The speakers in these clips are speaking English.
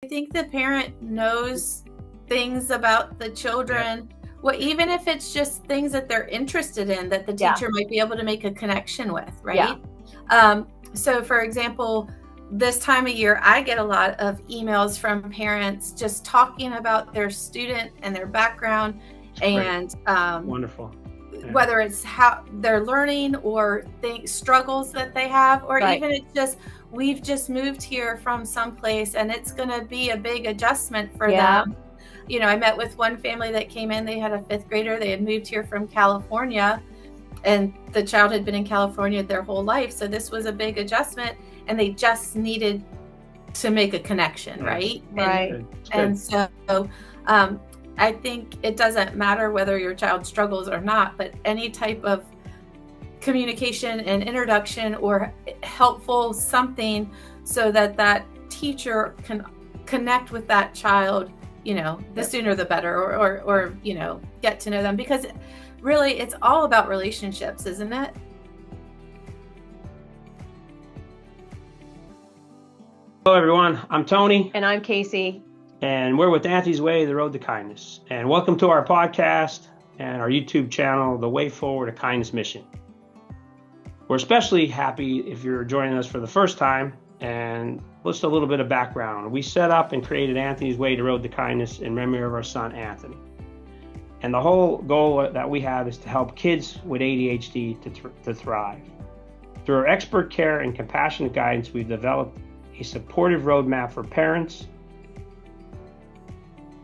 think the parent knows things about the children. Yeah. Well, even if it's just things that they're interested in, that the teacher might be able to make a connection with, right? Yeah. So for example, this time of year, I get a lot of emails from parents just talking about their student and their background. That's and wonderful. Yeah. Whether it's how they're learning or struggles that they have, or even it's just, we've just moved here from someplace and it's going to be a big adjustment for them. You know, I met with one family that came in, they had a 5th grader, they had moved here from California, and the child had been in California their whole life. So this was a big adjustment and they just needed to make a connection, right? Right. And so I think it doesn't matter whether your child struggles or not, but any type of communication and introduction or helpful something so that that teacher can connect with that child, you know, the sooner the better, or you know, get to know them, because really it's all about relationships, isn't it? Hello everyone, I'm Tony. And I'm Casey. And we're with Anthony's Way, The Road to Kindness. And welcome to our podcast and our YouTube channel, The Way Forward, a Kindness Mission. We're especially happy if you're joining us for the first time, and just a little bit of background. We set up and created Anthony's Way, The Road to Kindness in memory of our son, Anthony. And the whole goal that we have is to help kids with ADHD to thrive. Through our expert care and compassionate guidance, we've developed a supportive roadmap for parents,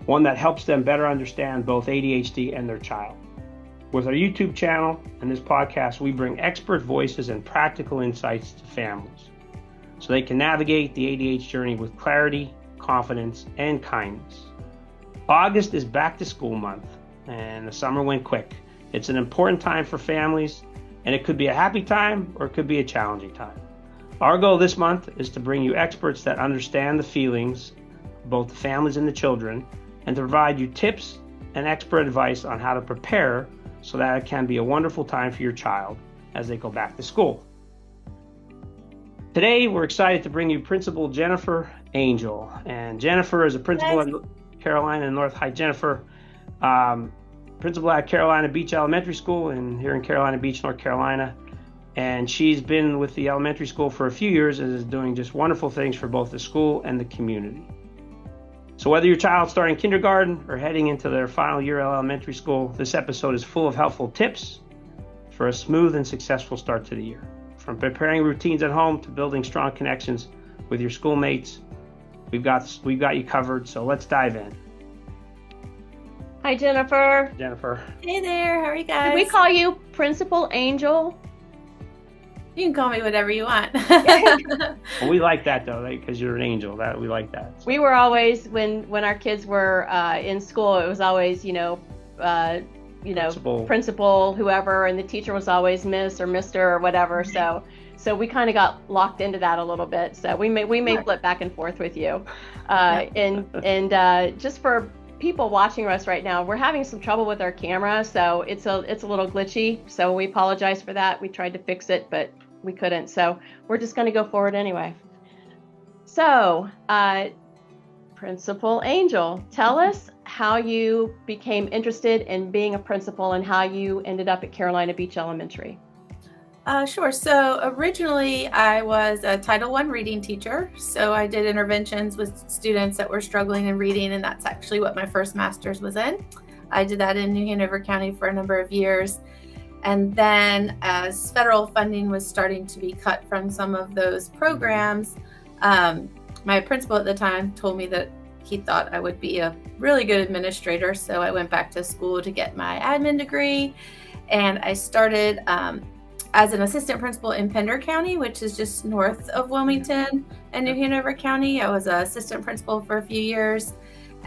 one that helps them better understand both ADHD and their child. With our YouTube channel and this podcast, we bring expert voices and practical insights to families so they can navigate the ADHD journey with clarity, confidence, and kindness. August is back to school month, and the summer went quick. It's an important time for families, and it could be a happy time or it could be a challenging time. Our goal this month is to bring you experts that understand the feelings of both the families and the children, and to provide you tips and expert advice on how to prepare so that it can be a wonderful time for your child as they go back to school. Today, we're excited to bring you Principal Jennifer Angel. And Jennifer is a principal at Carolina and North. Hi, Jennifer. Principal at Carolina Beach Elementary School here in Carolina Beach, North Carolina. And she's been with the elementary school for a few years and is doing just wonderful things for both the school and the community. So whether your child's starting kindergarten or heading into their final year at elementary school, this episode is full of helpful tips for a smooth and successful start to the year. From preparing routines at home to building strong connections with your schoolmates, we've got you covered. So let's dive in. Hi, Jennifer. Jennifer. Hey there. How are you guys? Can we call you Principal Angel? You can call me whatever you want. Well, we like that though, because you're an angel. That we like that. So. We were always, when our kids were in school, it was always principal, whoever, and the teacher was always Miss or Mr. or whatever. So we kind of got locked into that a little bit. So we may flip back and forth with you. And just for people watching us right now, we're having some trouble with our camera, so it's a little glitchy. So we apologize for that. We tried to fix it, but we couldn't. So we're just going to go forward anyway. So, Principal Angel, tell us how you became interested in being a principal and how you ended up at Carolina Beach Elementary. Sure. So originally I was a Title I reading teacher. So I did interventions with students that were struggling in reading, and that's actually what my first master's was in. I did that in New Hanover County for a number of years. And then as federal funding was starting to be cut from some of those programs, my principal at the time told me that he thought I would be a really good administrator. So I went back to school to get my admin degree, and I started as an assistant principal in Pender County, which is just north of Wilmington and New Hanover County. I was an assistant principal for a few years.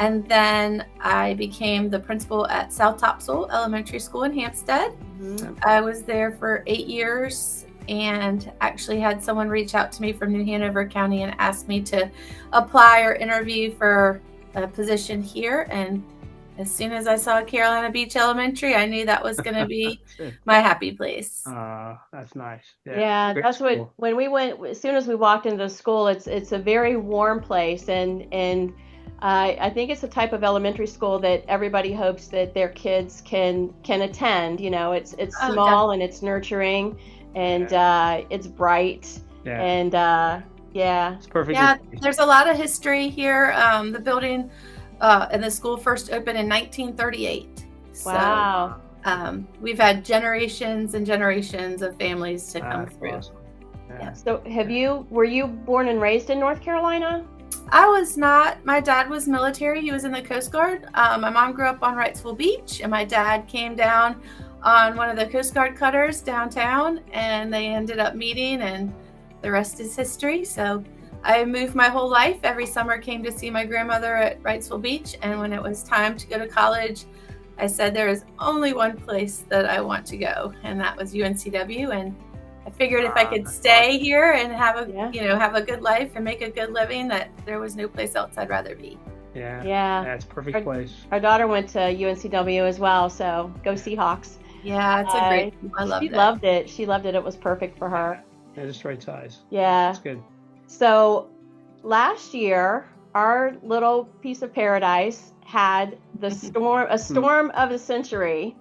And then I became the principal at South Topsail Elementary School in Hampstead. Mm-hmm. I was there for 8 years and actually had someone reach out to me from New Hanover County and ask me to apply or interview for a position here. And as soon as I saw Carolina Beach Elementary, I knew that was going to be my happy place. That's nice. Yeah, that's what, when we went, as soon as we walked into the school, it's a very warm place. And I think it's a type of elementary school that everybody hopes that their kids can attend. You know, it's Oh, small and it's nurturing, and it's bright, Yeah. and yeah. It's perfect. Yeah, there's a lot of history here. The building and the school first opened in 1938. Wow. So we've had generations and generations of families to come through. Awesome. Yeah. So were you born and raised in North Carolina? I was not. My dad was military. He was in the Coast Guard. My mom grew up on Wrightsville Beach, and my dad came down on one of the Coast Guard cutters downtown, and they ended up meeting, and the rest is history. So I moved my whole life. Every summer came to see my grandmother at Wrightsville Beach, and when it was time to go to college, I said there is only one place that I want to go, and that was UNCW. And I figured if I could stay here and have a good life and make a good living, that there was no place else I'd rather be. Yeah. That's a perfect place. Our daughter went to UNCW as well, so go Seahawks. Yeah, it's a great. I loved it. She loved it. She loved it. It was perfect for her. Yeah, just right size. Yeah. That's good. So last year, our little piece of paradise had a storm of the century.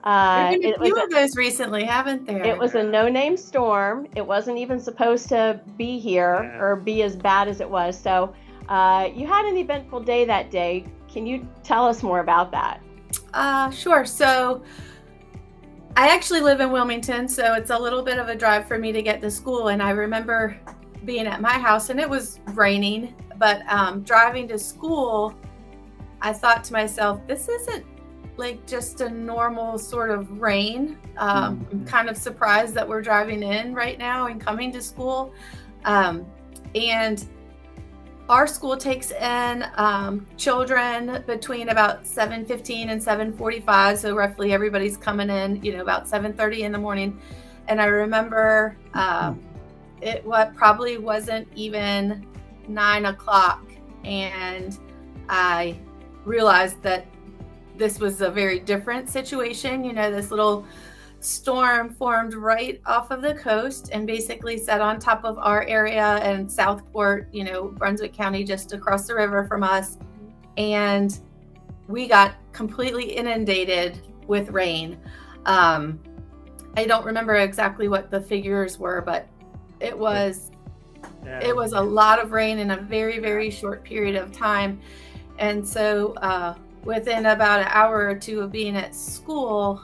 There have been a few of those recently, haven't there? It was a no-name storm. It wasn't even supposed to be here or be as bad as it was. So you had an eventful day that day. Can you tell us more about that? Sure. So I actually live in Wilmington, so it's a little bit of a drive for me to get to school. And I remember being at my house, and it was raining, but driving to school, I thought to myself, this isn't like just a normal sort of rain. I'm kind of surprised that we're driving in right now and coming to school. And our school takes in children between about 7:15 and 7:45. So roughly everybody's coming in, about 7:30 in the morning. And I remember it probably wasn't even 9 o'clock. And I realized that this was a very different situation. This little storm formed right off of the coast and basically set on top of our area and Southport, Brunswick County, just across the river from us. And we got completely inundated with rain. I don't remember exactly what the figures were, but it was a lot of rain in a very, very short period of time. And so within about an hour or two of being at school,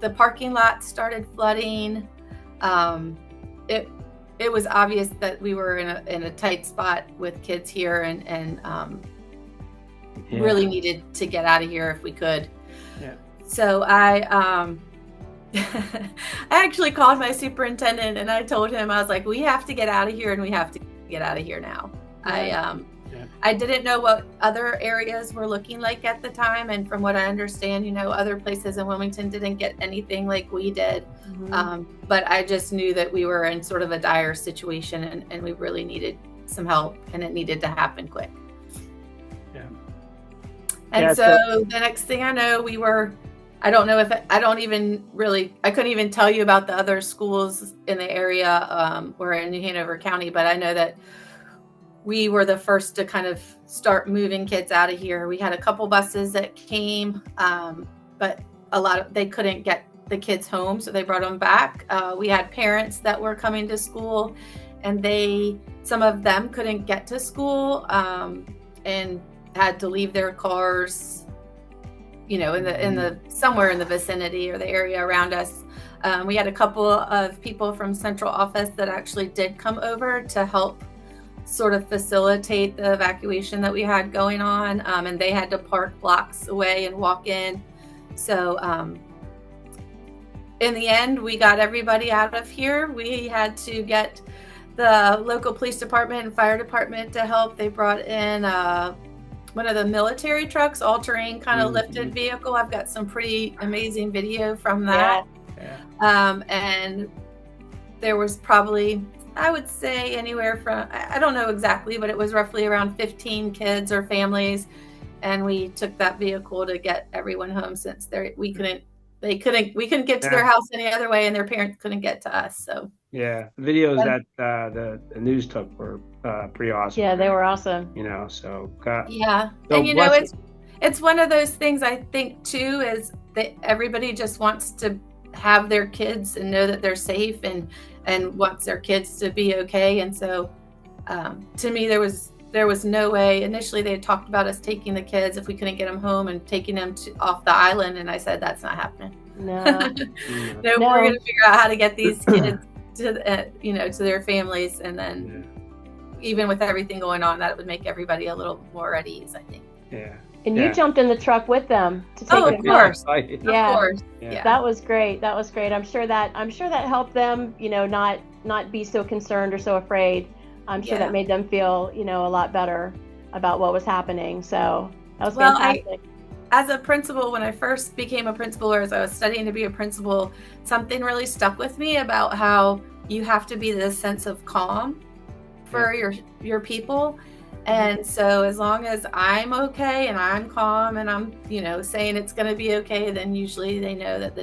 the parking lot started flooding. It was obvious that we were in a tight spot with kids here, and really needed to get out of here if we could. Yeah. So I actually called my superintendent, and I told him, I was like, we have to get out of here, and we have to get out of here now. Yeah. I didn't know what other areas were looking like at the time. And from what I understand, other places in Wilmington didn't get anything like we did. But I just knew that we were in sort of a dire situation, and we really needed some help, and it needed to happen quick. Yeah. And so the next thing I know, I couldn't even tell you about the other schools in the area. We're in New Hanover County, but I know that we were the first to kind of start moving kids out of here. We had a couple buses that came, but they couldn't get the kids home, so they brought them back. We had parents that were coming to school, and some of them couldn't get to school and had to leave their cars, in the somewhere in the vicinity or the area around us. We had a couple of people from central office that actually did come over to help sort of facilitate the evacuation that we had going on, and they had to park blocks away and walk in. So in the end, we got everybody out of here. We had to get the local police department and fire department to help. They brought in one of the military trucks, all-terrain kind of lifted vehicle. I've got some pretty amazing video from that. And there was probably, I would say, anywhere from, I don't know exactly, but it was roughly around 15 kids or families. And we took that vehicle to get everyone home, since we couldn't get to their house any other way, and their parents couldn't get to us. So the videos that the news took were pretty awesome. Yeah, they were awesome. So Yeah. So And it's one of those things I think too, is that everybody just wants to have their kids and know that they're safe and wants their kids to be okay. And so to me, there was no way. Initially, they had talked about us taking the kids if we couldn't get them home and taking them off the island. And I said, that's not happening. No. No, we're going to figure out how to get these kids to to their families. And then even with everything going on, that would make everybody a little more at ease, I think. Yeah. And you jumped in the truck with them to take them. Of course. Yeah. Of course. Yeah. That was great. That was great. I'm sure that helped them, not be so concerned or so afraid. I'm sure that made them feel, a lot better about what was happening. So that was fantastic. As a principal, when I first became a principal, or as I was studying to be a principal, something really stuck with me about how you have to be this sense of calm for your people. And so as long as I'm okay and I'm calm and I'm, saying it's going to be okay, then usually they know that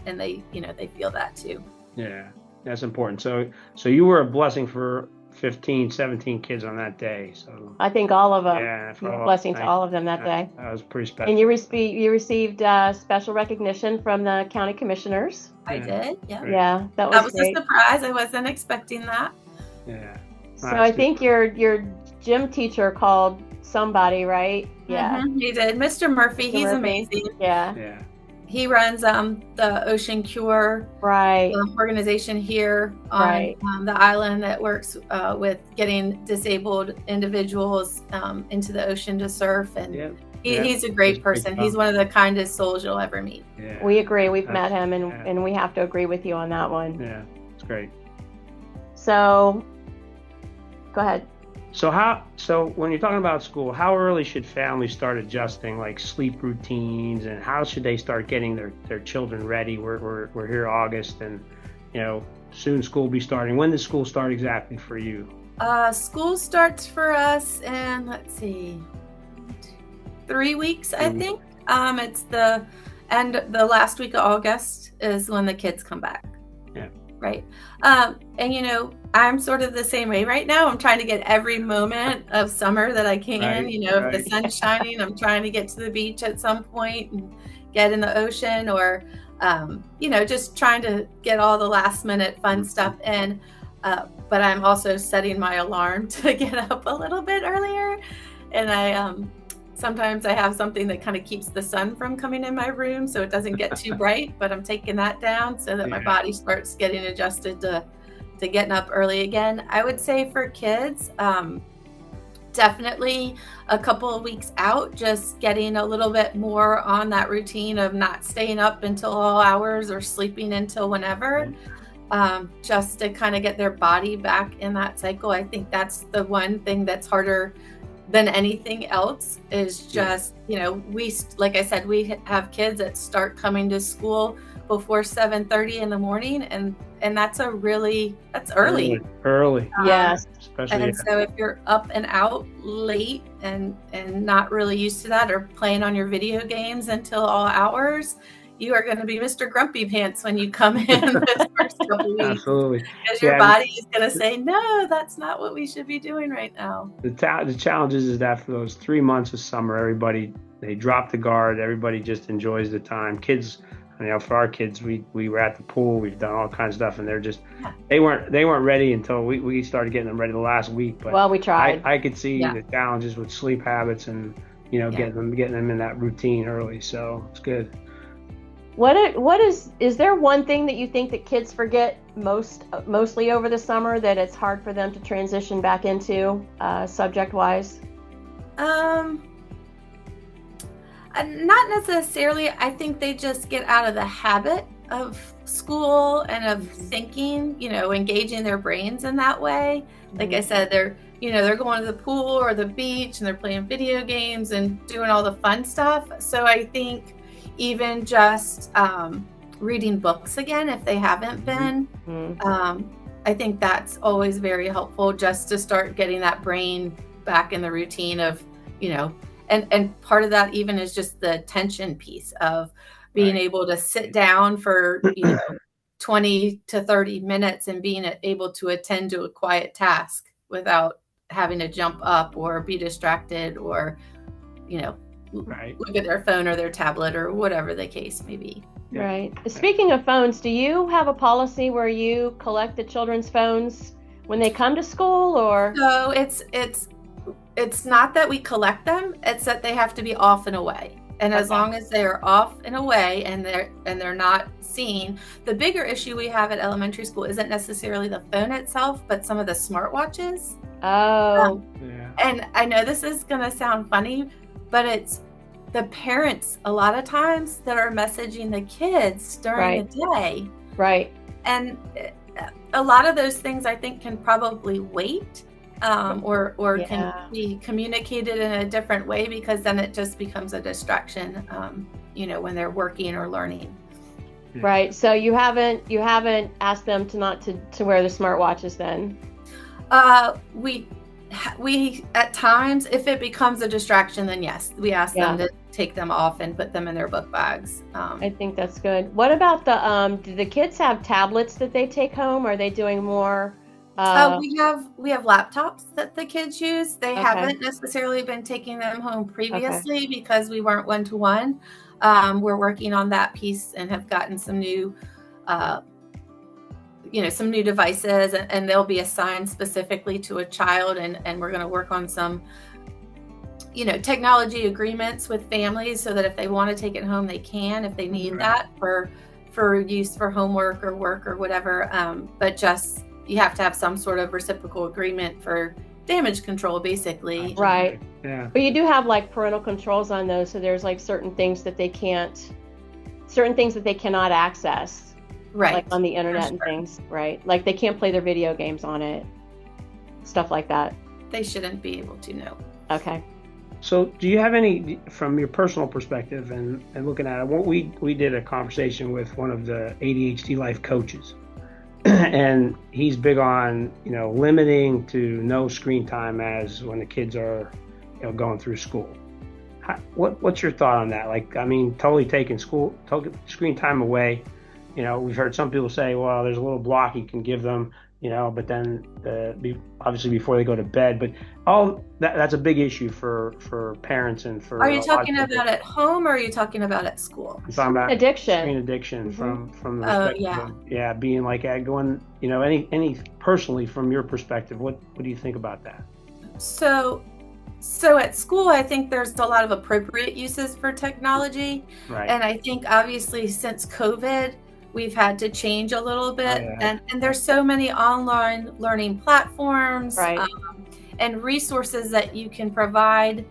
and they, they feel that too. Yeah, that's important. So you were a blessing for 15, 17 kids on that day. So I think all of them. Yeah, blessing to all of them that day. That was pretty special. And you received special recognition from the county commissioners. I did. Yeah. Yeah, that was great. A surprise. I wasn't expecting that. Yeah. So I think your gym teacher called somebody, right? Yeah. Mm-hmm. He did. Mr. Murphy. He's amazing. Yeah. Yeah. He runs the Ocean Cure organization here on the island that works with getting disabled individuals into the ocean to surf. And he's a great person. He's one of the kindest souls you'll ever meet. Yeah. We agree. We've met him, and we have to agree with you on that one. Yeah, it's great. So, go ahead. So when you're talking about school, how early should families start adjusting like sleep routines, and how should they start getting their children ready? We're here August, and soon school will be starting. When does school start exactly for you? School starts for us in, let's see, 3 weeks, I think. It's the last week of August is when the kids come back. Yeah. Right. And I'm sort of the same way right now. I'm trying to get every moment of summer that I can. If the sun's shining, I'm trying to get to the beach at some point and get in the ocean, or just trying to get all the last minute fun stuff in. But I'm also setting my alarm to get up a little bit earlier. And I sometimes I have something that kind of keeps the sun from coming in my room so it doesn't get too bright, but I'm taking that down so that my body starts getting adjusted to getting up early again. I would say for kids, definitely a couple of weeks out, just getting a little bit more on that routine of not staying up until all hours or sleeping until whenever, just to kind of get their body back in that cycle. I think that's the one thing that's harder than anything else, is just, like I said, we have kids that start coming to school before 7:30 in the morning, and that's early. Yes. Especially so if you're up and out late and not really used to that, or playing on your video games until all hours, you are going to be Mr. Grumpy Pants when you come in this first couple weeks. Absolutely. Because your body is going to say, no, that's not what we should be doing right now. The challenge is that for those 3 months of summer, everybody, they drop the guard. Everybody just enjoys the time. Kids, for our kids, we were at the pool. We've done all kinds of stuff, and they're just, they weren't ready until we started getting them ready the last week. But we tried. I could see the challenges with sleep habits and, getting them in that routine early. So it's good. Is there one thing that you think that kids forget mostly over the summer that it's hard for them to transition back into, subject wise? Not necessarily. I think they just get out of the habit of school and of thinking, engaging their brains in that way. Like I said, they're going to the pool or the beach, and they're playing video games and doing all the fun stuff. So I think even just reading books again, if they haven't been, I think that's always very helpful, just to start getting that brain back in the routine of, and part of that even is just the attention piece of being able to sit down for 20 to 30 minutes and being able to attend to a quiet task without having to jump up or be distracted or, you know, Right. look at their phone or their tablet or whatever the case may be. Yeah. Right. Speaking of phones, do you have a policy where you collect the children's phones when they come to school, or? So it's not that we collect them, it's that they have to be off and away. And as long as they are off and away and they're not seen, the bigger issue we have at elementary school isn't necessarily the phone itself, but some of the smartwatches. Oh. Yeah. And I know this is going to sound funny, but it's the parents a lot of times that are messaging the kids during the day. Right. And a lot of those things I think can probably wait. Or can be communicated in a different way, because then it just becomes a distraction, when they're working or learning. Right. So you haven't asked them to wear the smartwatches then? We at times, if it becomes a distraction, then yes, we ask them to take them off and put them in their book bags. I think that's good. What about do the kids have tablets that they take home? Are they doing more? We have laptops that the kids use. They haven't necessarily been taking them home previously because we weren't one-to-one. We're working on that piece and have gotten some new, some new devices, and they'll be assigned specifically to a child, and we're going to work on some, technology agreements with families so that if they want to take it home, they can, if they need that for use for homework or work or whatever. But just, you have to have some sort of reciprocal agreement for damage control, basically. Right. Yeah. But you do have like parental controls on those, so there's like certain things that they cannot access. Right. Like on the internet and things, right? Like they can't play their video games on it, stuff like that. They shouldn't be able to, no. Okay. So do you have any, from your personal perspective and looking at it, we did a conversation with one of the ADHD life coaches, and he's big on, limiting to no screen time as when the kids are, going through school. What's your thought on that? Like, I mean, totally taking screen time away. We've heard some people say, well, there's a little block you can give them, but then obviously before they go to bed. But that's a big issue for parents and for. Are you talking about at home, or are you talking about at school? I'm talking about addiction. Screen addiction from the perspective of, being like going, any personally from your perspective, what do you think about that? So at school, I think there's a lot of appropriate uses for technology. Right. And I think obviously since COVID, we've had to change a little bit. And there's so many online learning platforms and resources that you can provide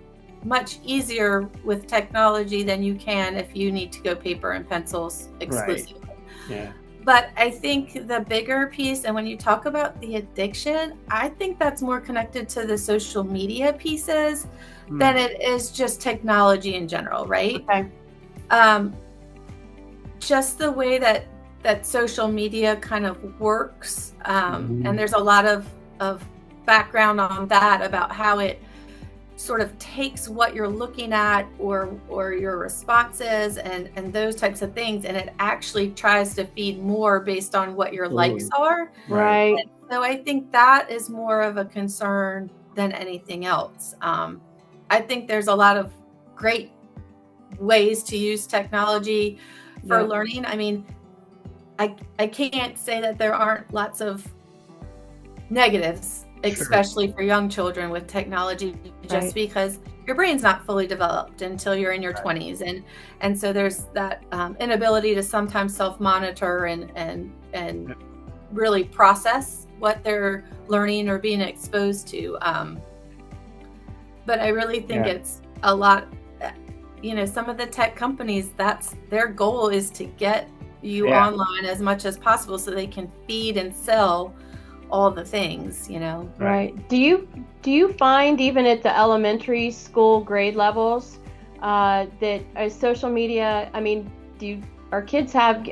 much easier with technology than you can if you need to go paper and pencils exclusively. Right. Yeah. But I think the bigger piece, and when you talk about the addiction, I think that's more connected to the social media pieces than it is just technology in general, right? Okay. Just the way that social media kind of works, and there's a lot of background on that about how it sort of takes what you're looking at or your responses and those types of things, and it actually tries to feed more based on what your likes are. Right. And so I think that is more of a concern than anything else. I think there's a lot of great ways to use technology for learning. I mean, I can't say that there aren't lots of negatives, especially for young children with technology, just because your brain's not fully developed until you're in your 20s. And so there's that inability to sometimes self-monitor and really process what they're learning or being exposed to. But I really think it's a lot, some of the tech companies, that's their goal, is to get you online as much as possible so they can feed and sell all the things, Right. Do you find even at the elementary school grade levels that social media, I mean, our kids have,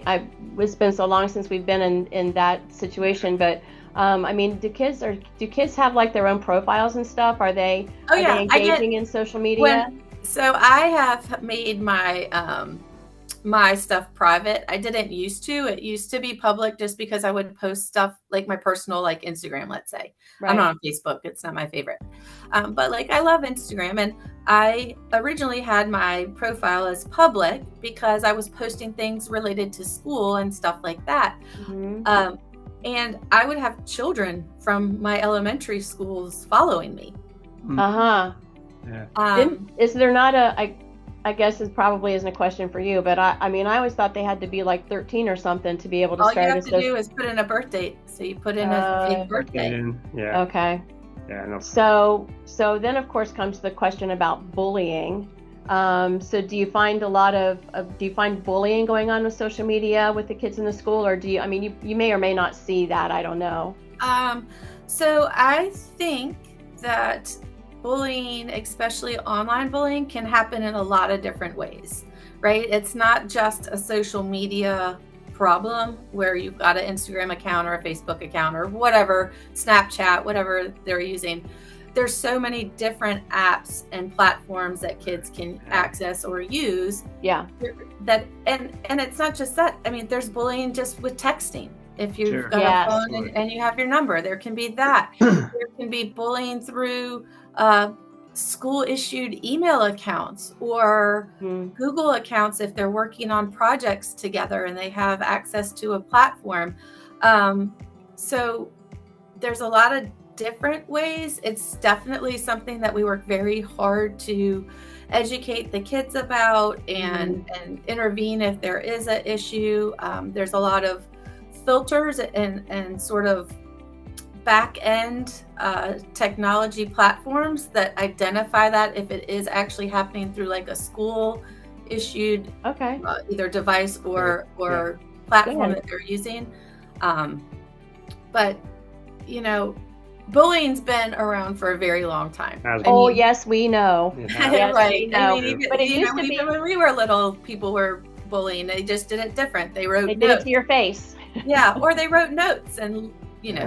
it's been so long since we've been in that situation, but I mean, do kids have like their own profiles and stuff? Are they engaging in social media? So I have made my my stuff private. I didn't used to. It used to be public just because I would post stuff like my personal, like Instagram, let's say. Right. I'm not on Facebook. It's not my favorite. But like I love Instagram. And I originally had my profile as public because I was posting things related to school and stuff like that. Mm-hmm. And I would have children from my elementary schools following me. Uh-huh. Yeah. Is there not I guess it probably isn't a question for you, but I mean, I always thought they had to be like 13 or something to be able to All start. you have to do is put in a birth date. So you put in a birthday. Yeah. Okay. Yeah. No. So then of course comes the question about bullying. So do you find bullying going on with social media with the kids in the school, or do you, I mean, you may or may not see that, I don't know. So I think that bullying, especially online bullying, can happen in a lot of different ways, right? It's not just a social media problem where you've got an Instagram account or a Facebook account or whatever, Snapchat, whatever they're using. There's so many different apps and platforms that kids can access or use. Yeah. That and it's not just that. I mean, there's bullying just with texting. If you've got a phone and you have your number, there can be that. There can be bullying through school-issued email accounts or Google accounts if they're working on projects together and they have access to a platform. So there's a lot of different ways. It's definitely something that we work very hard to educate the kids about and intervene if there is an issue. There's a lot of filters and sort of back-end technology platforms that identify that if it is actually happening through like a school issued either device or platform that they're using. But you know, bullying's been around for a very long time. Yes, we know. Yes, right. We know. I mean, even, but it used to be when we were little, people were bullying. They just did it different. They wrote did notes. it to your face. Yeah, or they wrote notes and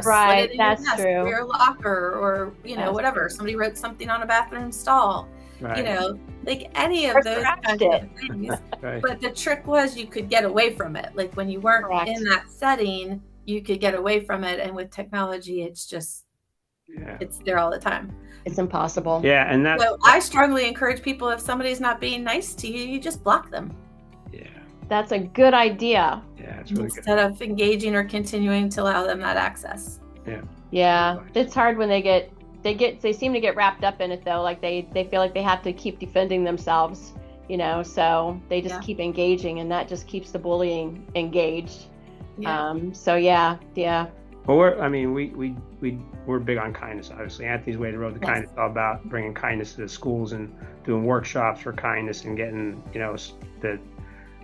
right. That's true. Or your locker, or whatever. True. Somebody wrote something on a bathroom stall. Right. Like any of those kinds of things. Right. But the trick was you could get away from it. Like when you weren't in that setting, you could get away from it. And with technology, it's just it's there all the time. It's impossible. Yeah, and so I strongly encourage people, if somebody's not being nice to you, you just block them. Yeah. That's a good idea. Yeah, it's really instead of engaging or continuing to allow them that access. Yeah. Yeah, it's hard when they seem to get wrapped up in it though. Like they feel like they have to keep defending themselves, so they just keep engaging, and that just keeps the bullying engaged. Yeah. Well, we're big on kindness, obviously. Anthony's Way to the Road to Kindness is all about bringing kindness to the schools and doing workshops for kindness and getting,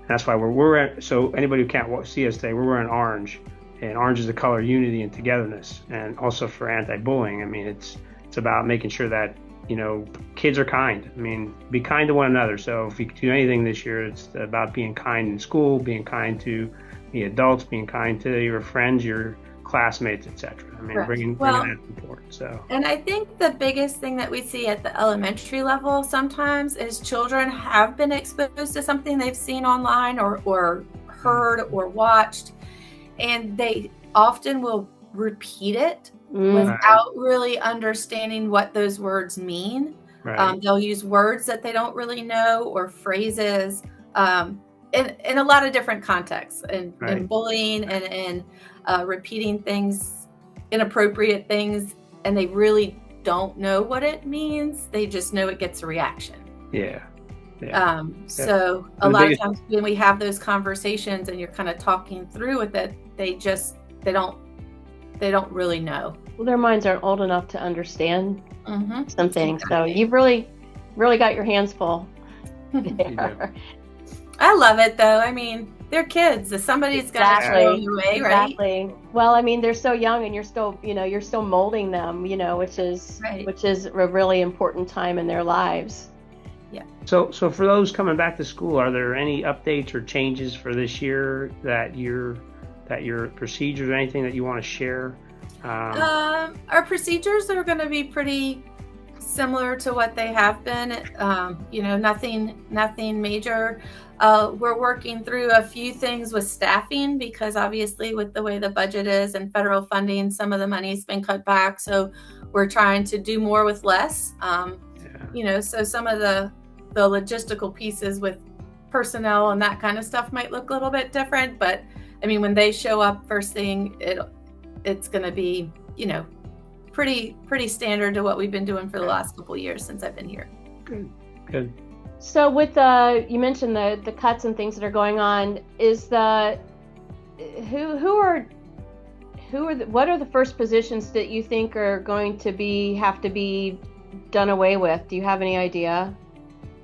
that's why we're so anybody who can't see us today, we're wearing orange, and orange is the color of unity and togetherness, and also for anti-bullying. I mean, it's about making sure that, kids are kind. I mean, be kind to one another. So if you do anything this year, it's about being kind in school, being kind to the adults, being kind to your friends, your classmates, etc. I mean, bringing that support. So, and I think the biggest thing that we see at the elementary level sometimes is children have been exposed to something they've seen online or heard or watched, and they often will repeat it without really understanding what those words mean. Right. They'll use words that they don't really know, or phrases in a lot of different contexts, in bullying and repeating things, inappropriate things, and they really don't know what it means. They just know it gets a reaction. Yeah. So a lot of times when we have those conversations and you're kind of talking through with it, they don't really know. Well, their minds aren't old enough to understand some things. Exactly. So you've really got your hands full there. I love it though. I mean, they're kids. Somebody's got to show them the way, right? Exactly. Well, I mean, they're so young, and you're still molding them, which is a really important time in their lives. Yeah. So for those coming back to school, are there any updates or changes for this year that your procedures or anything that you want to share? Our procedures are going to be pretty similar to what they have been. Nothing major. We're working through a few things with staffing because obviously with the way the budget is and federal funding, some of the money's been cut back. So we're trying to do more with less. So some of the logistical pieces with personnel and that kind of stuff might look a little bit different. But I mean, when they show up first thing, it's going to be, pretty standard to what we've been doing for the last couple of years since I've been here. Good. So with you mentioned the cuts and things that are going on, is what are the first positions that you think are going to have to be done away with? Do you have any idea?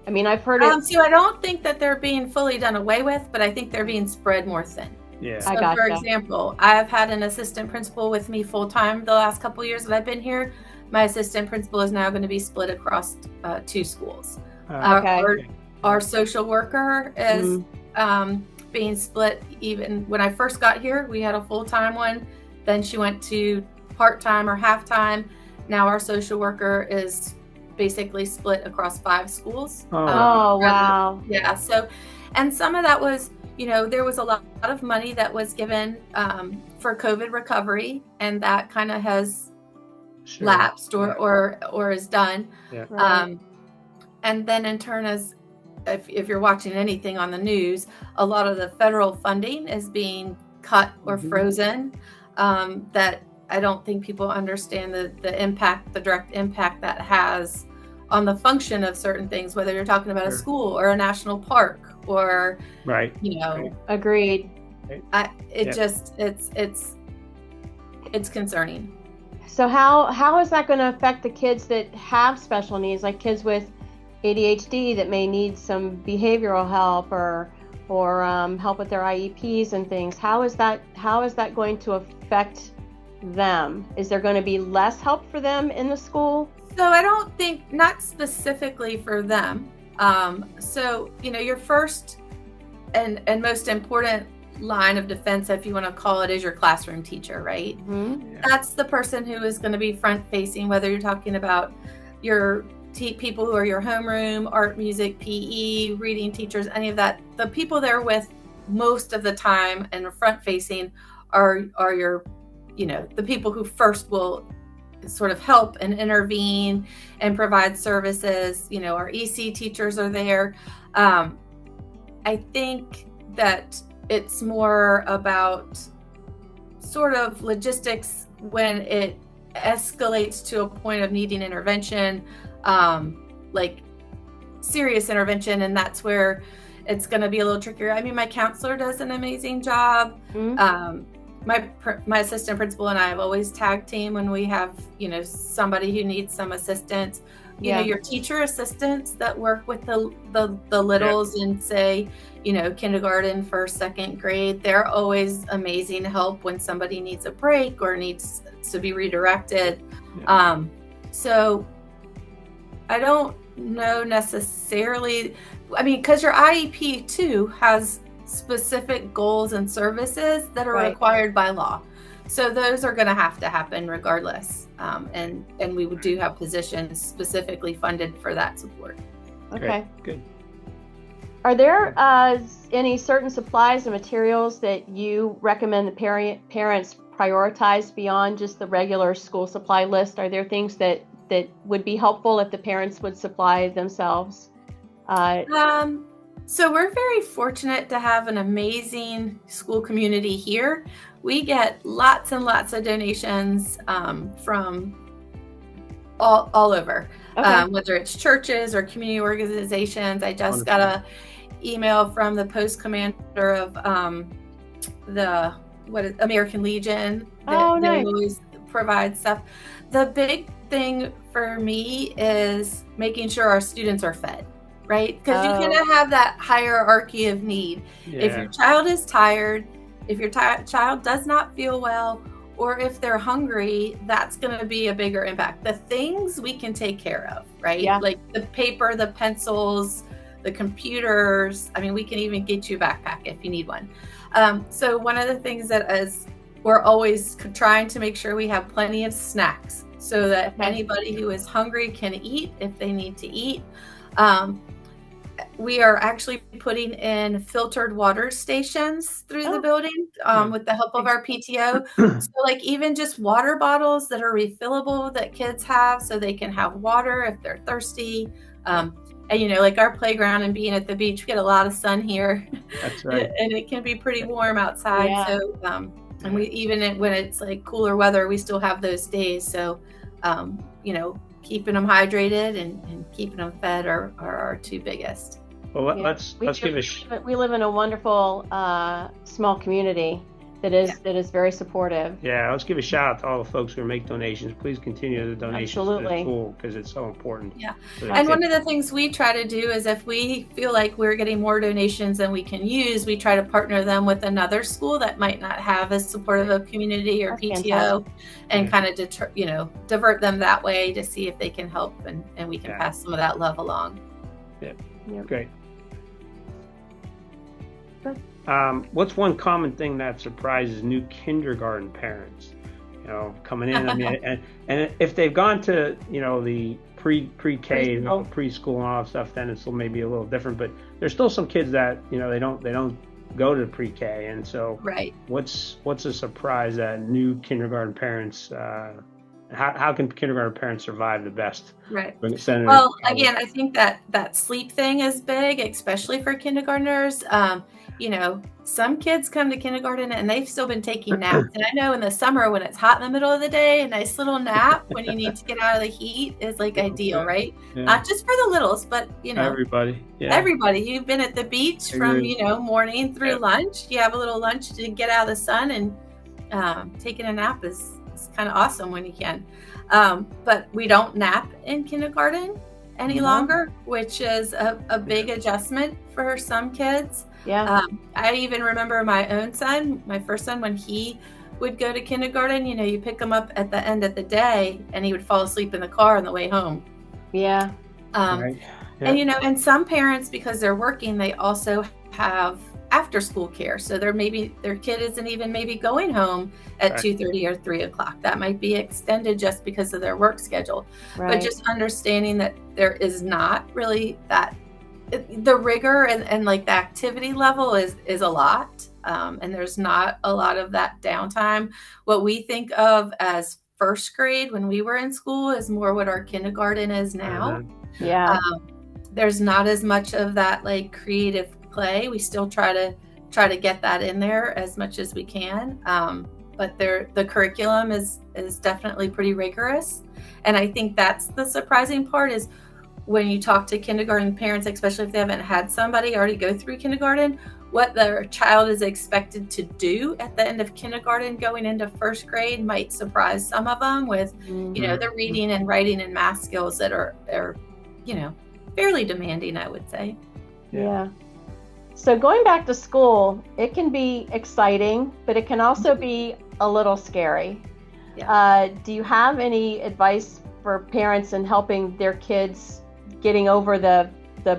I mean, I've heard it. So I don't think that they're being fully done away with, but I think they're being spread more thin. Yeah. So for example, I've had an assistant principal with me full time the last couple of years that I've been here. My assistant principal is now going to be split across 2 schools. Our social worker is being split. Even when I first got here, we had a full-time one. Then she went to part-time or half-time. Now our social worker is basically split across 5 schools. Wow. Yeah. So, and some of that was, there was a lot of money that was given for COVID recovery, and that kind of has lapsed or is done. Yeah. Right. And then in turn, as if you're watching anything on the news, a lot of the federal funding is being cut or frozen. That I don't think people understand the impact, the direct impact that has on the function of certain things, whether you're talking about a school or a national park or, Agreed. It's concerning. So how is that going to affect the kids that have special needs, like kids with ADHD that may need some behavioral help or help with their IEPs and things? How is that going to affect them? Is there going to be less help for them in the school? So I don't think, not specifically for them. Your first and most important line of defense, if you want to call it, is your classroom teacher, right? Mm-hmm. Yeah. That's the person who is going to be front facing, whether you're talking about your people who are your homeroom, art, music, PE, reading teachers, any of that. The people they're with most of the time and front facing are your, the people who first will sort of help and intervene and provide services. Our EC teachers are there. I think that it's more about sort of logistics when it escalates to a point of needing intervention, like serious intervention, and that's where it's going to be a little trickier. I mean, my counselor does an amazing job. Mm-hmm. My assistant principal and I have always tag team when we have, somebody who needs some assistance. Your teacher assistants that work with the littles and say, kindergarten, first, second grade, they're always amazing help when somebody needs a break or needs to be redirected. Yeah. So I don't know necessarily, because your IEP too has specific goals and services that are required by law. So those are going to have to happen regardless. And we do have positions specifically funded for that support. Okay. Good. Are there any certain supplies and materials that you recommend the parents prioritize beyond just the regular school supply list? Are there things that would be helpful if the parents would supply themselves? So we're very fortunate to have an amazing school community here. We get lots and lots of donations from all over, whether it's churches or community organizations. I just got a email from the post commander of American Legion. Nice. They always provide stuff. The big thing for me is making sure our students are fed. Right? Because you kind of have that hierarchy of need. Yeah. If your child is tired, if your child does not feel well, or if they're hungry, that's going to be a bigger impact. The things we can take care of, right? Yeah. Like the paper, the pencils, the computers. We can even get you a backpack if you need one. So one of the things that is we're always trying to make sure we have plenty of snacks so that anybody who is hungry can eat if they need to eat. We are actually putting in filtered water stations through the building with the help of our PTO. So like even just water bottles that are refillable that kids have so they can have water if they're thirsty. And like our playground and being at the beach, we get a lot of sun here. That's right. And it can be pretty warm outside. Yeah. So and we even when it's like cooler weather, we still have those days. So keeping them hydrated and keeping them fed are our two biggest. Well, let's give we live in a wonderful small community that is very supportive. Yeah, let's give a shout out to all the folks who make donations. Please continue the donations to the school because it's so important. Yeah, and one of the things we try to do is if we feel like we're getting more donations than we can use, we try to partner them with another school that might not have as supportive of community or PTO, and kind of divert them that way to see if they can help and we can pass some of that love along. Yeah, great. What's one common thing that surprises new kindergarten parents, coming in? I mean, and if they've gone to, the pre-K, preschool and all that stuff, then it's maybe a little different. But there's still some kids that, they don't go to pre-K, and so what's a surprise that new kindergarten parents? How can kindergarten parents survive the best? Right. Well, again, I think that sleep thing is big, especially for kindergartners. Some kids come to kindergarten and they've still been taking naps. And I know in the summer when it's hot in the middle of the day, a nice little nap when you need to get out of the heat is like ideal, right? Yeah. Not just for the littles, but everybody. Yeah. Everybody. You've been at the beach from morning through lunch. You have a little lunch to get out of the sun, and taking a nap is kind of awesome when you can. But we don't nap in kindergarten any longer, which is a big adjustment for some kids. Yeah. I even remember my own son, my first son, when he would go to kindergarten, you pick him up at the end of the day and he would fall asleep in the car on the way home. Yeah. Right. And, and some parents, because they're working, they also have after school care. So their kid isn't even maybe going home at 2:30 or 3 o'clock. That might be extended just because of their work schedule. Right. But just understanding that there is not really the rigor and like the activity level is a lot. And there's not a lot of that downtime. What we think of as first grade when we were in school is more what our kindergarten is now. Yeah. There's not as much of that like creative play. We still try to get that in there as much as we can. But the curriculum is definitely pretty rigorous. And I think that's the surprising part is when you talk to kindergarten parents, especially if they haven't had somebody already go through kindergarten, what their child is expected to do at the end of kindergarten going into first grade might surprise some of them with, the reading and writing and math skills that are fairly demanding, I would say. Yeah. So going back to school, it can be exciting, but it can also be a little scary. Yeah. Do you have any advice for parents in helping their kids getting over the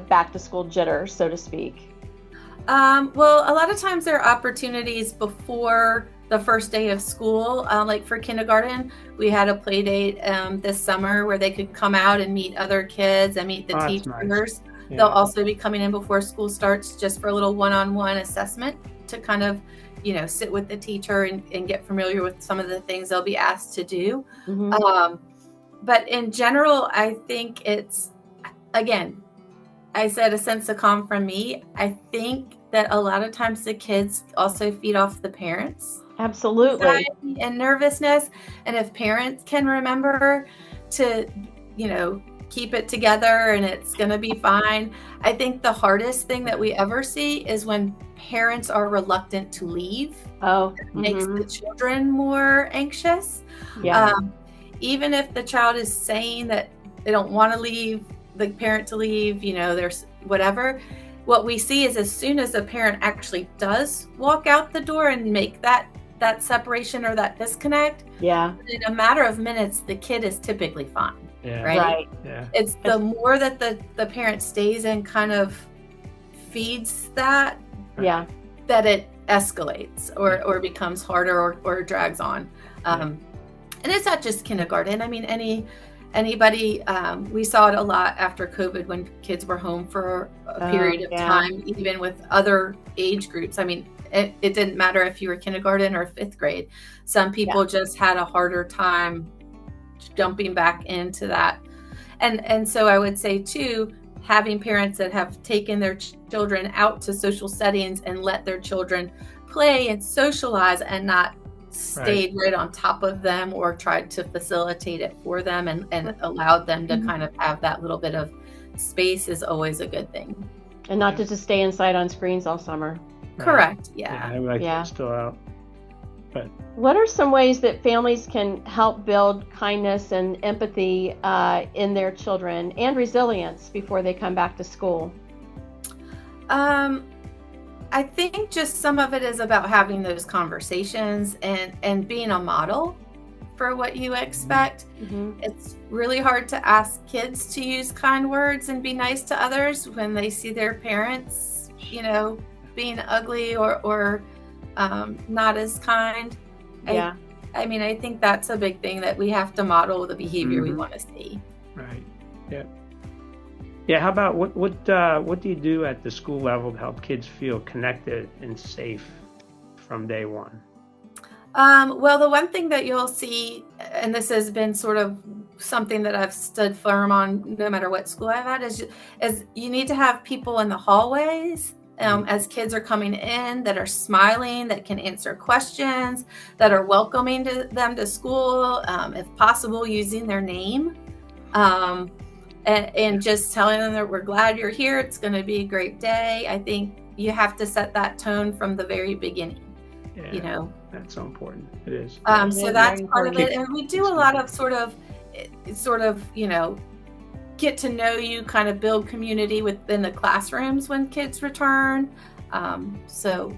back to school jitters, so to speak? Well, a lot of times there are opportunities before the first day of school. Like for kindergarten, we had a play date this summer where they could come out and meet other kids and meet the teachers. Nice. Yeah. They'll also be coming in before school starts just for a little one-on-one assessment to kind of, sit with the teacher and get familiar with some of the things they'll be asked to do. Mm-hmm. But in general, I think it's, again, I said a sense of calm from me. I think that a lot of times the kids also feed off the parents. Absolutely. Anxiety and nervousness. And if parents can remember to, keep it together and it's going to be fine. I think the hardest thing that we ever see is when parents are reluctant to leave. Oh, it makes the children more anxious. Yeah. Even if the child is saying that they don't want to leave, the parent to leave, there's whatever. What we see is as soon as the parent actually does walk out the door and make that separation or that disconnect, in a matter of minutes, the kid is typically fine. Yeah. Right? Yeah. It's the more that the parent stays and kind of feeds that, that it escalates or becomes harder or drags on. And it's not just kindergarten. I mean, anybody, we saw it a lot after COVID when kids were home for a period of time, even with other age groups. I mean, it didn't matter if you were kindergarten or fifth grade. Some people just had a harder time jumping back into that. And so I would say too, having parents that have taken their children out to social settings and let their children play and socialize and not stayed right on top of them or tried to facilitate it for them and allowed them to kind of have that little bit of space is always a good thing. And not to just stay inside on screens all summer. Correct. Yeah. Everybody's still out. But what are some ways that families can help build kindness and empathy in their children and resilience before they come back to school? I think just some of it is about having those conversations and being a model for what you expect. It's really hard to ask kids to use kind words and be nice to others when they see their parents, being ugly or not as kind. Yeah. I mean, I think that's a big thing, that we have to model the behavior we want to see. Right. Yeah. Yeah. How about what do you do at the school level to help kids feel connected and safe from day one? Well, the one thing that you'll see, and this has been sort of something that I've stood firm on no matter what school I've had, is you need to have people in the hallways as kids are coming in that are smiling, that can answer questions, that are welcoming to them to school, if possible, using their name, and just telling them that we're glad you're here. It's going to be a great day. I think you have to set that tone from the very beginning. Yeah, that's so important. It is. So that's part of it. And we do a lot of sort of, get to know you, kind of build community within the classrooms when kids return. But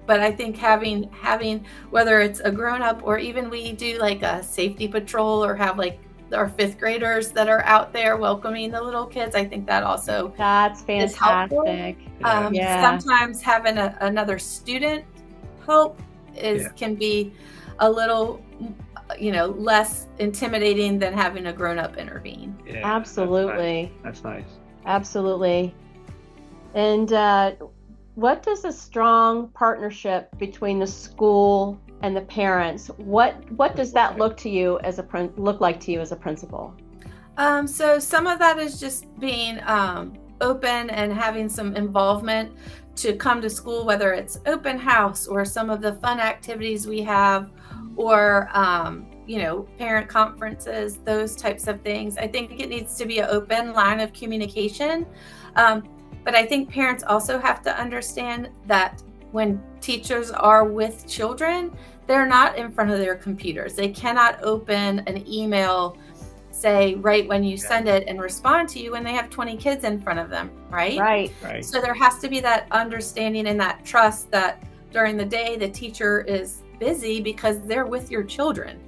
I think having, whether it's a grown up or even we do like a safety patrol or have like our fifth graders that are out there welcoming the little kids, I think that also that's fantastic. Sometimes having another student help can be a little less intimidating than having a grown-up intervene. Absolutely. That's nice. Absolutely. And what does a strong partnership between the school and the parents, what does that look like to you as a principal? So some of that is just being open and having some involvement to come to school, whether it's open house or some of the fun activities we have, or parent conferences, those types of things. I think it needs to be an open line of communication. But I think parents also have to understand that when teachers are with children, they're not in front of their computers. They cannot open an email, say, right when you send it, and respond to you when they have 20 kids in front of them, right? Right. So there has to be that understanding and that trust that during the day the teacher is busy because they're with your children.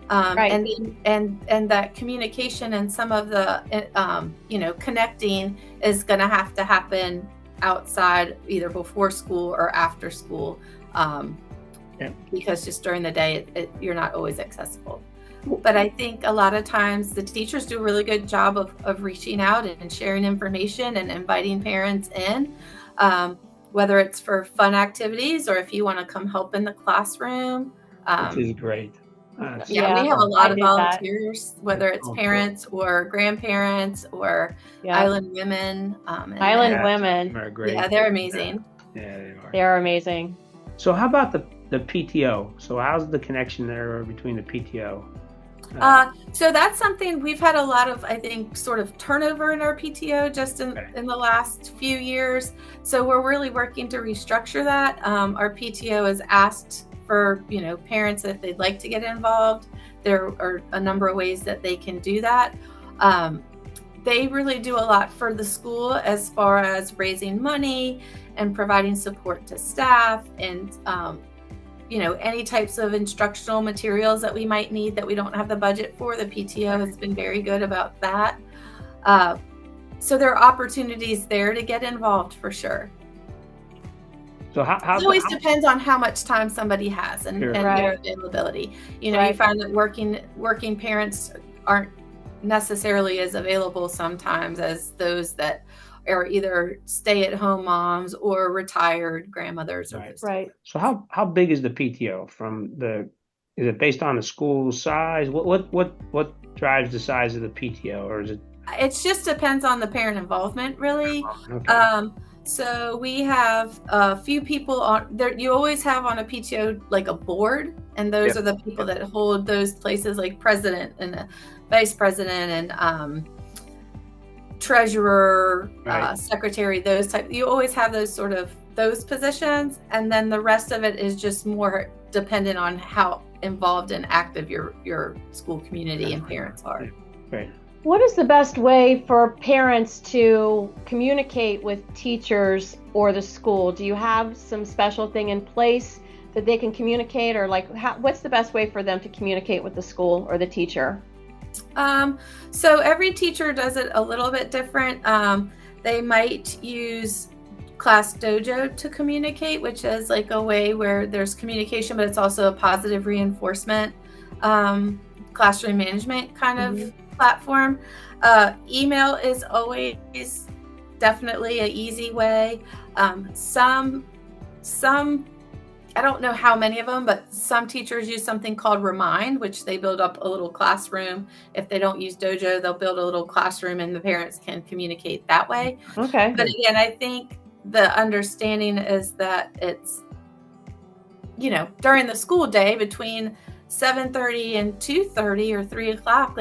And that communication and some of the connecting is going to have to happen outside, either before school or after school, because just during the day you're not always accessible. But I think a lot of times the teachers do a really good job of reaching out and sharing information and inviting parents in, whether it's for fun activities or if you want to come help in the classroom. Which is great. We have a lot of volunteers, whether it's parents or grandparents or island women. Island women are great. Yeah, they're amazing. Yeah, they are. They are amazing. So how about the PTO? So how's the connection there between the PTO? So that's something we've had a lot of, I think, sort of turnover in our PTO just in the last few years. So we're really working to restructure that. Our PTO has asked for, parents if they'd like to get involved. There are a number of ways that they can do that. They really do a lot for the school as far as raising money and providing support to staff and, any types of instructional materials that we might need that we don't have the budget for. The PTO has been very good about that. So there are opportunities there to get involved for sure. So It always depends on how much time somebody has and their availability. You know, you find that working parents aren't necessarily as available sometimes as those that are either stay-at-home moms or retired grandmothers. Or Right. So how big is the PTO is it based on the school size? What drives the size of the PTO, or is it? It just depends on the parent involvement, really. Okay. So we have a few people on there. You always have on a PTO like a board, and those are the people that hold those places, like president and vice president and treasurer, secretary, those type. You always have those positions, and then the rest of it is just more dependent on how involved and active your school community and parents are. Right. What is the best way for parents to communicate with teachers or the school? Do you have some special thing in place that they can communicate, or what's the best way for them to communicate with the school or the teacher? So every teacher does it a little bit different. They might use Class Dojo to communicate, which is like a way where there's communication, but it's also a positive reinforcement, classroom management kind of platform. Email is always definitely an easy way. Some I don't know how many of them, but some teachers use something called Remind, which they build up a little classroom. If they don't use Dojo, they'll build a little classroom and the parents can communicate that way. Okay. But again, I think the understanding is that it's, during the school day between 7:30 and 2:30 or 3 o'clock,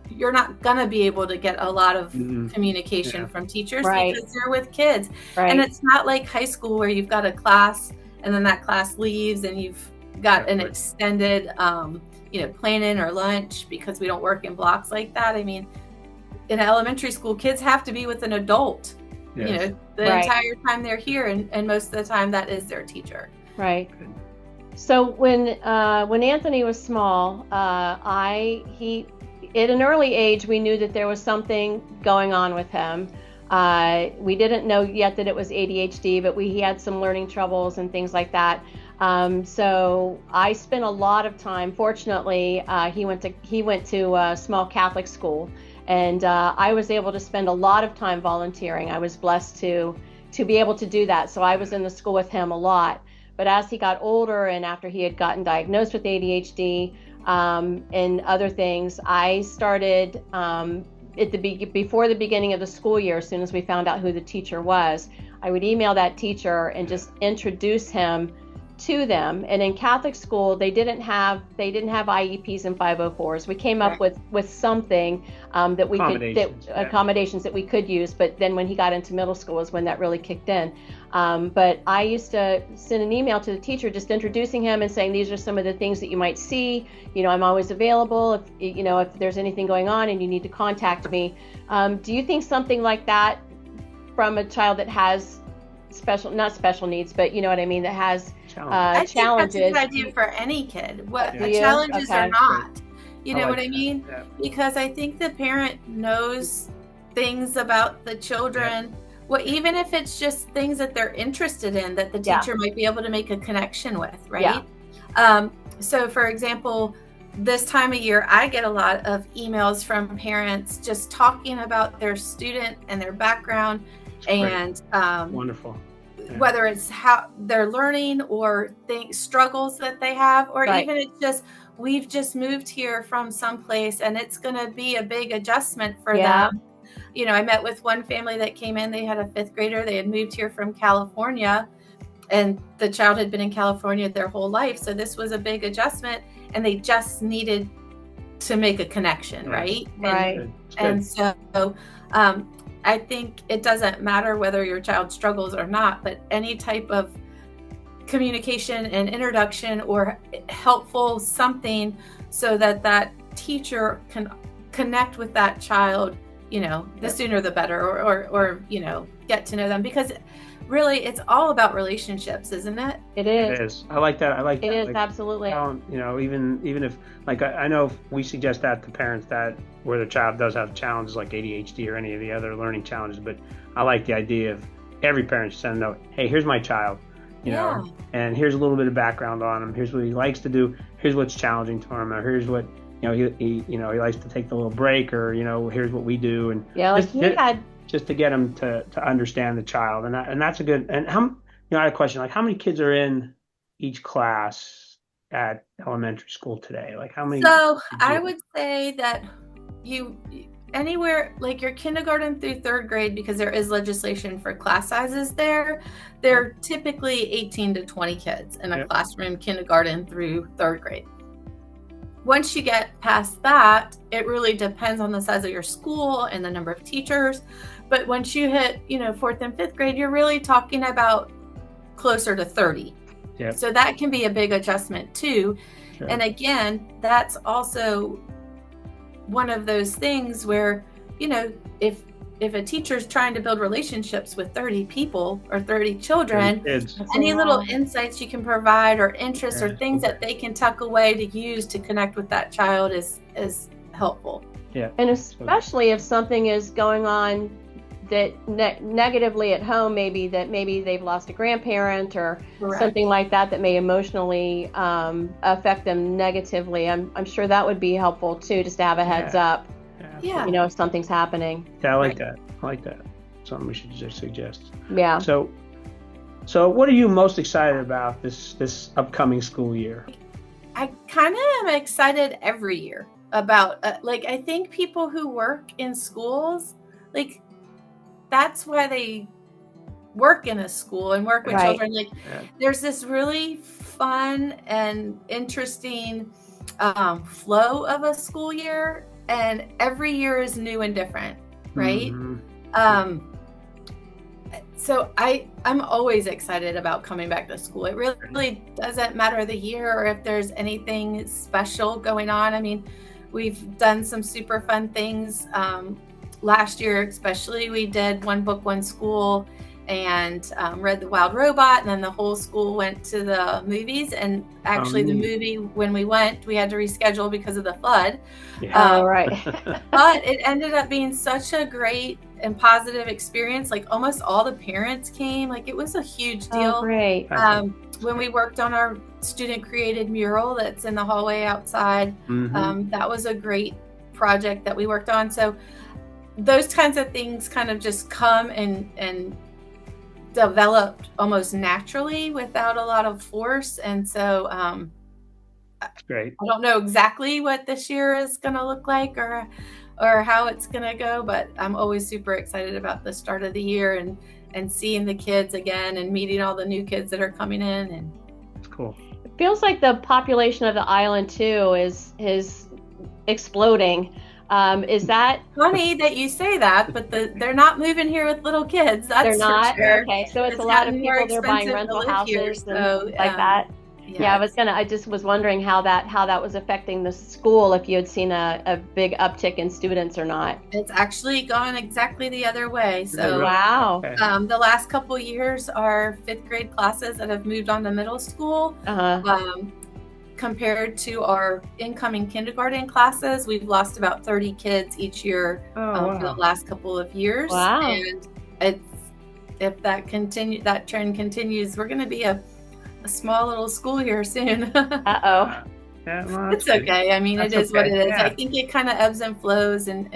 you're not going to be able to get a lot of communication from teachers because they're with kids. And it's not like high school where you've got a class and then that class leaves and you've got an extended, plan-in or lunch, because we don't work in blocks like that. I mean, in elementary school, kids have to be with an adult, the entire time they're here. And most of the time that is their teacher. Right. So when Anthony was small, at an early age, we knew that there was something going on with him. We didn't know yet that it was ADHD, but he had some learning troubles and things like that. So I spent a lot of time. Fortunately, he went to a small Catholic school, and I was able to spend a lot of time volunteering. I was blessed to be able to do that. So I was in the school with him a lot. But as he got older and after he had gotten diagnosed with ADHD and other things, I started before the beginning of the school year. As soon as we found out who the teacher was, I would email that teacher and just introduce him to them. And in Catholic school, they didn't have IEPs and 504s. We came up with something that we accommodations that we could use. But then when he got into middle school is when that really kicked in. But I used to send an email to the teacher just introducing him and saying, these are some of the things that you might see. I'm always available if there's anything going on and you need to contact me. Do you think something like that from a child that has not special needs, but you know what I mean, that has challenges? I think that's a good idea for any kid. Challenges or not, you know what I mean? Yeah. Because I think the parent knows things about the children. Yeah. Well, even if it's just things that they're interested in, that the teacher might be able to make a connection with, right? Yeah. So, for example, this time of year, I get a lot of emails from parents just talking about their student and their background. And wonderful. Yeah. Whether it's how they're learning or struggles that they have, or even it's just, we've just moved here from someplace and it's going to be a big adjustment for them. I met with one family that came in. They had a 5th grader. They had moved here from California, and the child had been in California their whole life. So this was a big adjustment, and they just needed to make a connection, right? And so I think it doesn't matter whether your child struggles or not, but any type of communication and introduction or helpful something so that teacher can connect with that child, the sooner the better, or get to know them, because really it's all about relationships, isn't it? It is. It is. I like that. It is, absolutely. Even if, I know we suggest that to parents that where their child does have challenges like ADHD or any of the other learning challenges, but I like the idea of every parent should send a note. Hey, here's my child, you know, and here's a little bit of background on him. Here's what he likes to do. Here's what's challenging to him. Or here's what, you know, he likes to take the little break, or, you know, here's what we do. And just to get him to understand the child. And that's a good, and I had a question, like how many kids are in each class at elementary school today? Like how many? So I would say that anywhere, like your kindergarten through third grade, because there is legislation for class sizes there, they're typically 18 to 20 kids in a classroom, kindergarten through third grade. Once you get past that, it really depends on the size of your school and the number of teachers. But once you hit, fourth and fifth grade, you're really talking about closer to 30. Yep. So that can be a big adjustment too. Sure. And again, that's also one of those things where, if a teacher's trying to build relationships with 30 people or 30 children, any little insights you can provide or interests or things that they can tuck away to use to connect with that child is helpful. Yeah. And especially if something is going on that negatively at home, maybe they've lost a grandparent or something like that may emotionally affect them negatively. I'm sure that would be helpful too, just to have a heads up. Yeah. If something's happening. Yeah, I like that. Something we should just suggest. Yeah. So what are you most excited about this upcoming school year? I kind of am excited every year about I think people who work in schools, that's why they work in a school and work with children. There's this really fun and interesting flow of a school year, and every year is new and different, right? Mm-hmm. So I'm always excited about coming back to school. It really doesn't matter the year or if there's anything special going on. I mean, we've done some super fun things. Last year, especially, we did One Book, One School and read The Wild Robot, and then the whole school went to the movies. And actually, the movie, when we went, we had to reschedule because of the flood. Right. But it ended up being such a great and positive experience. Almost all the parents came. It was a huge deal. Oh, great. When we worked on our student-created mural that's in the hallway outside, that was a great project that we worked on. So those kinds of things kind of just come and developed almost naturally without a lot of force. And so great. I don't know exactly what this year is going to look like or how it's going to go, but I'm always super excited about the start of the year and seeing the kids again and meeting all the new kids that are coming in. And that's cool. It feels like the population of the island too is exploding. Is that funny that you say that? But they're not moving here with little kids. They're not. Sure. Okay, so it's a lot of people. They're buying rental houses and like that. Yeah, I just was wondering how that was affecting the school, if you had seen a big uptick in students or not. It's actually gone exactly the other way. So wow. Okay. The last couple years, our fifth grade classes that have moved on to middle school. Compared to our incoming kindergarten classes, we've lost about 30 kids each year for the last couple of years. Wow. And if that trend continues, we're going to be a small little school here soon. Uh-oh. Yeah, well, it's okay. I mean, it is what it is. Yeah. I think it kind of ebbs and flows and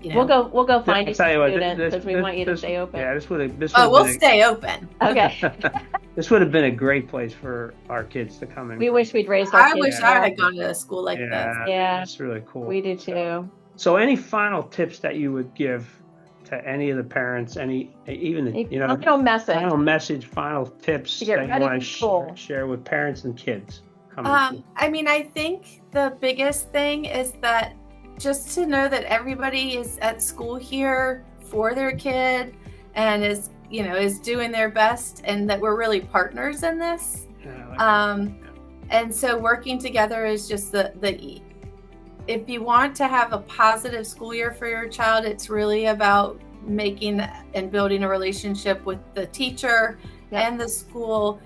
We'll go find you some students because we want you to stay open. Yeah, we'll stay open. Okay. This would have been a great place for our kids to come in. We wish we'd raised our kids. I wish I had gone to a school like this. Yeah. It's really cool. We do too. So any final tips that you would give to any of the parents, final tips that you want to share with parents and kids? I think the biggest thing is that just to know that everybody is at school here for their kid and is doing their best, and that we're really partners in this. And so working together is just if you want to have a positive school year for your child, it's really about making and building a relationship with the teacher and the school,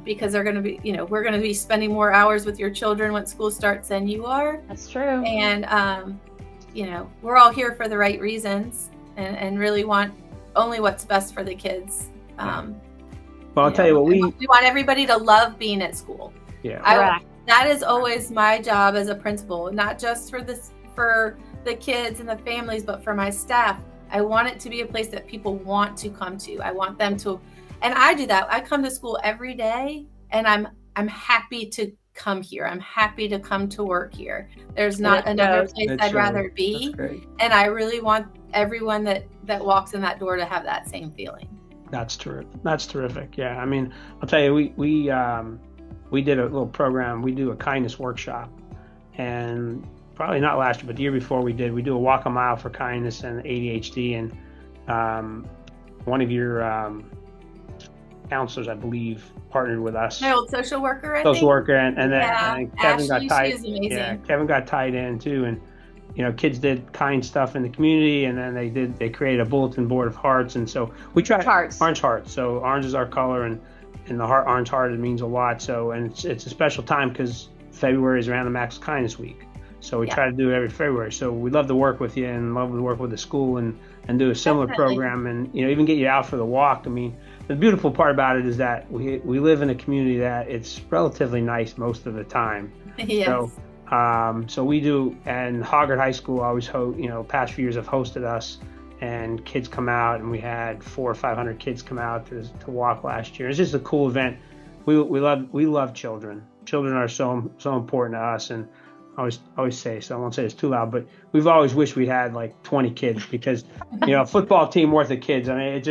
because they're going to be, we're going to be spending more hours with your children when school starts than you are. That's true. And, we're all here for the right reasons and really want only what's best for the kids. Well, I'll tell you what, we want everybody to love being at school. Yeah. That is always my job as a principal, not just for the kids and the families, but for my staff. I want it to be a place that people want to come to. I want them to, and I do that. I come to school every day, and I'm happy to come here. I'm happy to come to work here. There's not another place I'd rather be. And I really want everyone that walks in that door to have that same feeling. That's terrific. That's terrific. Yeah. I mean, I'll tell you, we did a little program. We do a kindness workshop, and probably not last year, but the year before we do a walk a mile for kindness and ADHD. And one of your counselors, I believe, partnered with us. My old social worker, I social think. worker, and then Kevin got tied. She was amazing. Yeah, Kevin got tied in too, and kids did kind stuff in the community, and then they created a bulletin board of hearts, and so we tried orange hearts. So orange is our color, and the orange heart, it means a lot. So, and it's a special time because February is Random Acts of Kindness Week. So we try to do it every February. So we'd love to work with you and love to work with the school and do a similar program, and even get you out for the walk. I mean, the beautiful part about it is that we live in a community that it's relatively nice most of the time. Yes. So we do, and Hoggard High School always past few years have hosted us, and kids come out, and we had 400 or 500 kids come out to walk last year. It's just a cool event. We love children. Children are so important to us, and I always say, so I won't say it's too loud, but we've always wished we had like 20 kids, because a football team worth of kids. I mean,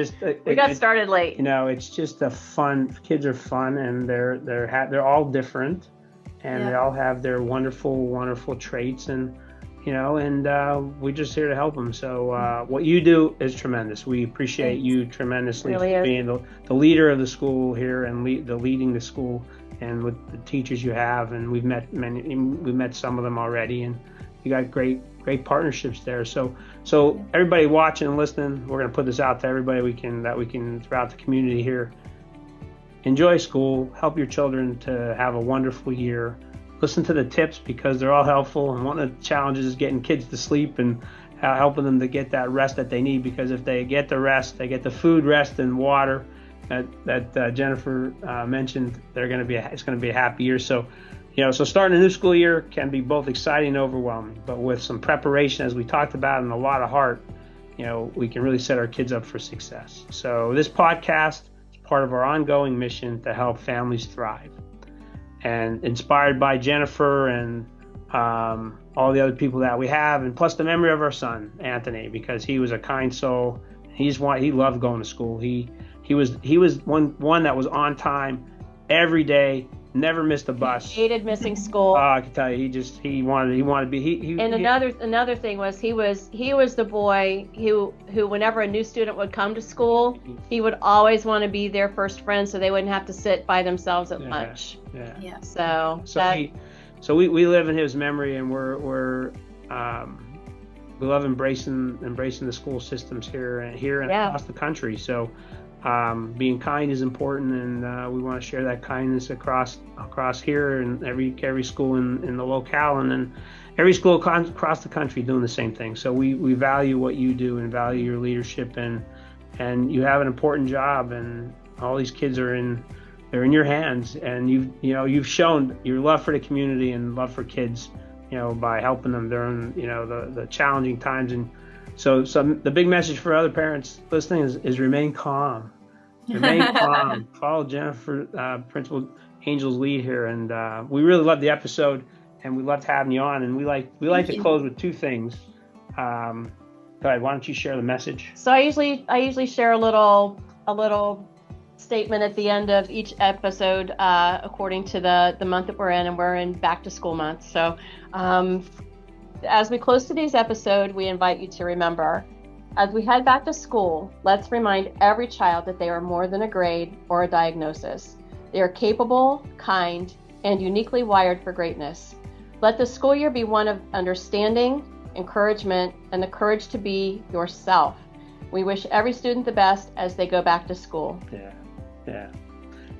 we got started late. It's just a fun. Kids are fun, and they're all different, and they all have their wonderful traits, and we're just here to help them. So what you do is tremendous. We appreciate you tremendously for being the leader of the school here and leading the school, and with the teachers you have. And we've met some of them already, and you got great partnerships there. So everybody watching and listening, we're going to put this out to everybody we can throughout the community here. Enjoy school, help your children to have a wonderful year. Listen to the tips, because they're all helpful. And one of the challenges is getting kids to sleep and helping them to get that rest that they need, because if they get the rest, they get the food, rest, and water that Jennifer mentioned, it's going to be a happy year. So, so starting a new school year can be both exciting and overwhelming, but with some preparation, as we talked about, and a lot of heart, we can really set our kids up for success. So this podcast is part of our ongoing mission to help families thrive. And inspired by Jennifer and all the other people that we have, and plus the memory of our son Anthony, because he was a kind soul. He loved going to school. He was one that was on time every day, never missed a bus. He hated missing school. I can tell you, he wanted to be. Another thing was he was the boy who whenever a new student would come to school, he would always want to be their first friend, so they wouldn't have to sit by themselves at lunch. Yeah. So we live in his memory, and we love embracing the school systems here and across the country. So being kind is important, and we want to share that kindness across here, and every school in the locale, and then every school across the country doing the same thing. So we value what you do and value your leadership, and you have an important job, and all these kids they're in your hands, and you've shown your love for the community and love for kids, by helping them during the challenging times. And so the big message for other parents listening is remain calm. Remain calm. Follow Jennifer, Principal Angel's lead here, and we really loved the episode, and we loved having you on. And we like to close with two things. Go ahead. Why don't you share the message? So I usually share a little statement at the end of each episode, according to the month that we're in, and we're in back to school month. So as we close today's episode, we invite you to remember, as we head back to school, let's remind every child that they are more than a grade or a diagnosis. They are capable, kind, and uniquely wired for greatness. Let the school year be one of understanding, encouragement, and the courage to be yourself. We wish every student the best as they go back to school. Yeah.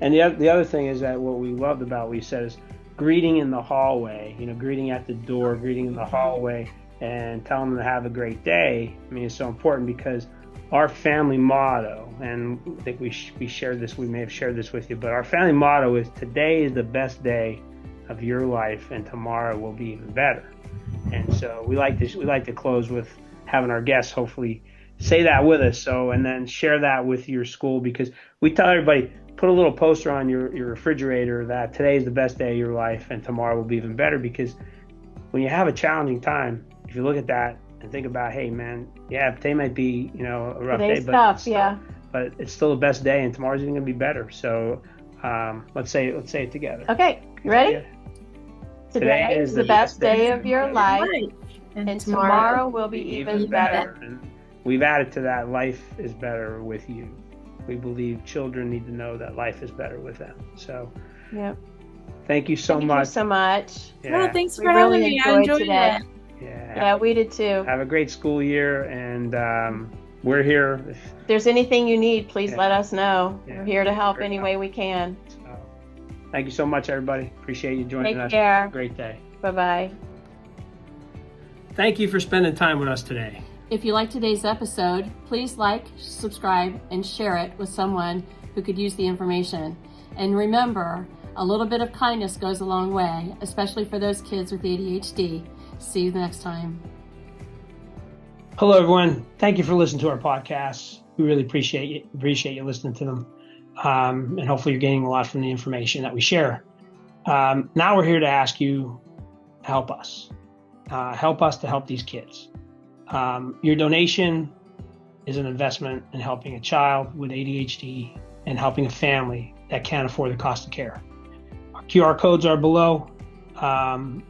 And the other thing is that what we loved about what you said is greeting in the hallway, greeting at the door, greeting in the hallway, and telling them to have a great day. I mean, it's so important, because our family motto, and I think we shared this, we may have shared this with you, but our family motto is today is the best day of your life and tomorrow will be even better. And so we like to close with having our guests hopefully say that with us. So, and then share that with your school, because we tell everybody, put a little poster on your refrigerator that today is the best day of your life and tomorrow will be even better. Because when you have a challenging time, if you look at that and think about, hey man, yeah, today might be, a rough Today's day, tough, yeah. But it's still the best day and tomorrow's even going to be better. So let's say it together. Okay, you ready? Yeah. Today is the best day of your life, and tomorrow will be even better. And we've added to that, life is better with you. We believe children need to know that life is better with them. So, yep. Thank you so much. Thank you so much. Yeah. No, thanks for having me. I enjoyed it. Yeah, we did too. Have a great school year, and we're here. If there's anything you need, please let us know. Yeah. We're here to help any way we can. So, thank you so much, everybody. Appreciate you joining us. Take care. Have a great day. Bye-bye. Thank you for spending time with us today. If you liked today's episode, please like, subscribe, and share it with someone who could use the information. And remember, a little bit of kindness goes a long way, especially for those kids with ADHD. See you next time. Hello, everyone. Thank you for listening to our podcasts. We really appreciate you listening to them. And hopefully you're getting a lot from the information that we share. Now we're here to ask you to help us. Help us to help these kids. Your donation is an investment in helping a child with ADHD and helping a family that can't afford the cost of care. Our QR codes are below.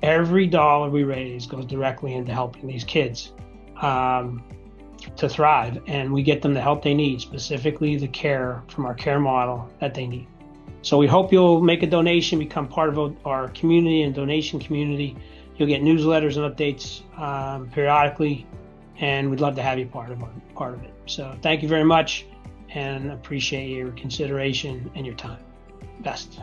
Every dollar we raise goes directly into helping these kids to thrive, and we get them the help they need, specifically the care from our care model that they need. So we hope you'll make a donation, become part of our community and donation community. You'll get newsletters and updates periodically, and we'd love to have you part of it. So thank you very much, and appreciate your consideration and your time. Best.